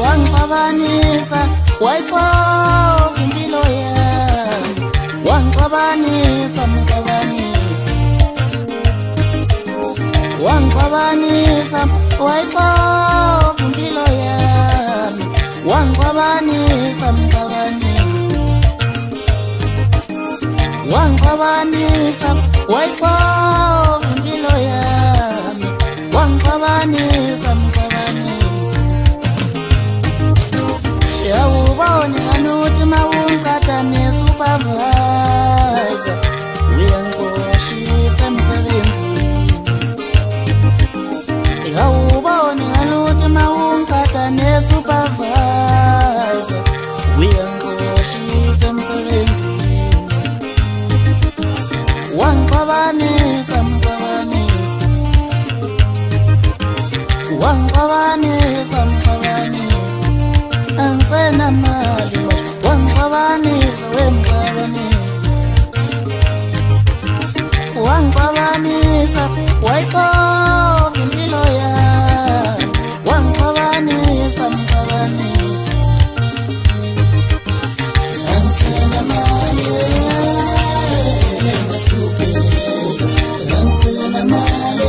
Wangixabanisa wayixoxa impilo yami, wangixabanisa mxabanisa, wangixabanisa wayixoxa impilo yami, wangixabanisa mxabanisa, wangixabanisa wayixoxa impilo yami, wangixabanisa mxabanisa. Yawubona nganuthi mawungikhatha ne-supervisor uyangiqoshisa emsebenzini. Yawubona nganuthi mawungikhatha ne-supervisor uyangiqoshisa emsebenzini. Wangixabanisa mxabanisa, wangixabanisa mxabanisa, angisenamali wangixabanisa wemxabanisa, wangixabanisa wayixoxa impilo yami, wangixabanisa mxabanisa, angisenamali angisenamali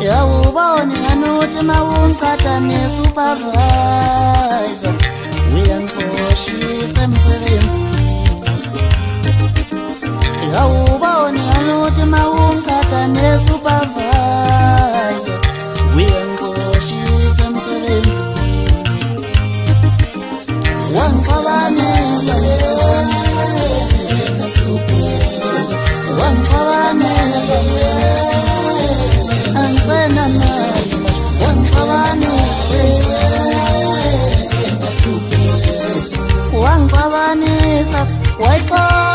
yawubona nganuthi mawungikhatha ne-supervisor uyangiqoshisa emsebenzini. Yawubona nganuthi mawungikhatha ne-supervisor uyangiqoshisa emsebenzini. Wangixabanisa wangixabanisa angisenamali wangixabanisa wangixabanisa wayixoxa